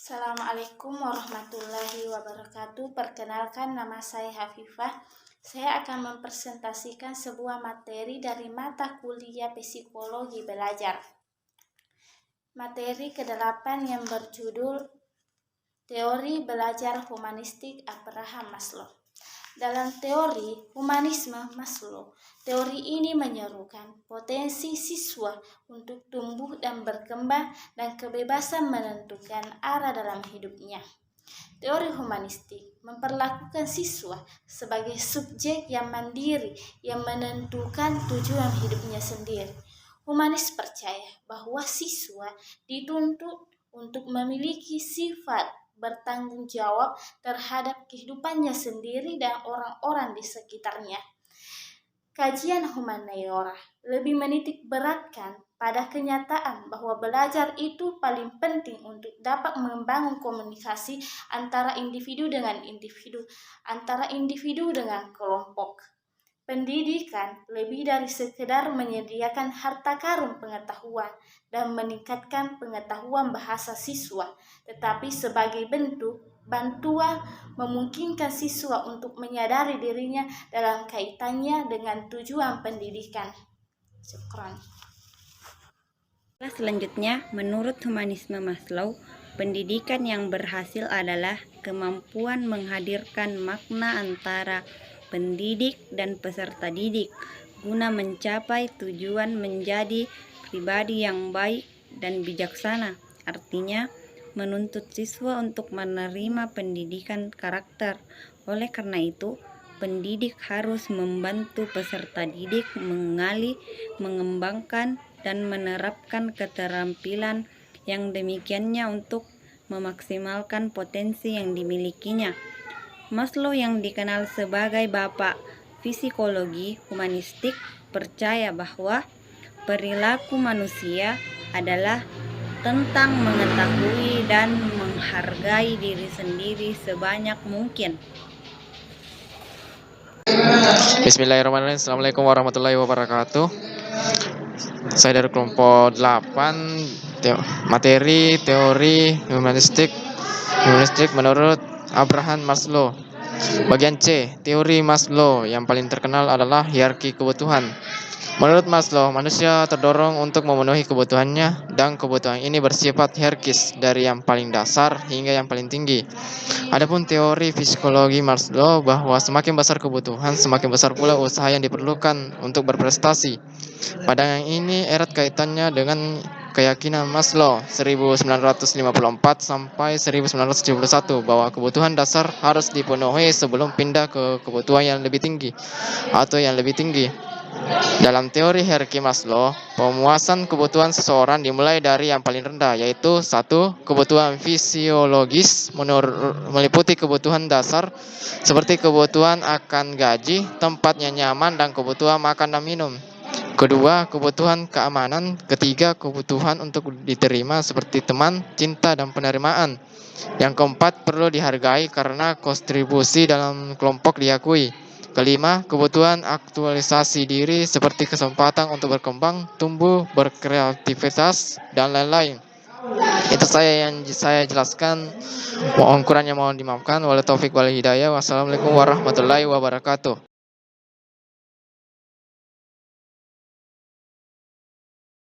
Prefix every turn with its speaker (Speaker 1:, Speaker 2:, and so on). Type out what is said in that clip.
Speaker 1: Assalamualaikum warahmatullahi wabarakatuh. Perkenalkan, nama saya Hafifah. Saya akan mempresentasikan sebuah materi dari mata kuliah psikologi belajar. Materi ke-8 yang berjudul Teori Belajar Humanistik Abraham Maslow. Dalam teori humanisme Maslow, teori ini menyerukan potensi siswa untuk tumbuh dan berkembang dan kebebasan menentukan arah dalam hidupnya. Teori humanistik memperlakukan siswa sebagai subjek yang mandiri yang menentukan tujuan hidupnya sendiri. Humanis percaya bahwa siswa dituntut untuk memiliki sifat bertanggung jawab terhadap kehidupannya sendiri dan orang-orang di sekitarnya. Kajian humaniora lebih menitik beratkan pada kenyataan bahwa belajar itu paling penting untuk dapat membangun komunikasi antara individu dengan individu, antara individu dengan kelompok. Pendidikan lebih dari sekedar menyediakan harta karun pengetahuan dan meningkatkan pengetahuan bahasa siswa, tetapi sebagai bentuk bantuan memungkinkan siswa untuk menyadari dirinya dalam kaitannya dengan tujuan pendidikan. Syukran.
Speaker 2: Selanjutnya, menurut humanisme Maslow, pendidikan yang berhasil adalah kemampuan menghadirkan makna antara pendidik dan peserta didik guna mencapai tujuan menjadi pribadi yang baik dan bijaksana. Artinya, menuntut siswa untuk menerima pendidikan karakter. Oleh karena itu, pendidik harus membantu peserta didik mengali, mengembangkan, dan menerapkan keterampilan yang demikiannya untuk memaksimalkan potensi yang dimilikinya. Maslow yang dikenal sebagai bapak psikologi humanistik percaya bahwa perilaku manusia adalah tentang mengetahui dan menghargai diri sendiri sebanyak mungkin.
Speaker 3: Bismillahirrahmanirrahim. Assalamualaikum warahmatullahi wabarakatuh. Saya dari kelompok 8, materi teori humanistik menurut Abraham Maslow. Bagian C, teori Maslow yang paling terkenal adalah hierarki kebutuhan. Menurut Maslow, manusia terdorong untuk memenuhi kebutuhannya, dan kebutuhan ini bersifat hierarkis dari yang paling dasar hingga yang paling tinggi. Adapun teori psikologi Maslow bahwa semakin besar kebutuhan, semakin besar pula usaha yang diperlukan untuk berprestasi. Pandangan ini erat kaitannya dengan keyakinan Maslow 1954 sampai 1971 bahwa kebutuhan dasar harus dipenuhi sebelum pindah ke kebutuhan yang lebih tinggi atau yang lebih tinggi. Dalam teori hierarki Maslow, pemuasan kebutuhan seseorang dimulai dari yang paling rendah, yaitu 1. Kebutuhan fisiologis meliputi kebutuhan dasar seperti kebutuhan akan gaji, tempat yang nyaman, dan kebutuhan makan dan minum. Kedua, kebutuhan keamanan. Ketiga, kebutuhan untuk diterima seperti teman, cinta, dan penerimaan. Yang keempat, perlu dihargai karena kontribusi dalam kelompok diakui. Kelima, kebutuhan aktualisasi diri seperti kesempatan untuk berkembang, tumbuh, berkreativitas, dan lain-lain. Itu yang saya jelaskan. Kurangnya mohon dimaafkan. Wabillahi taufik wal hidayah. Wassalamualaikum warahmatullahi wabarakatuh.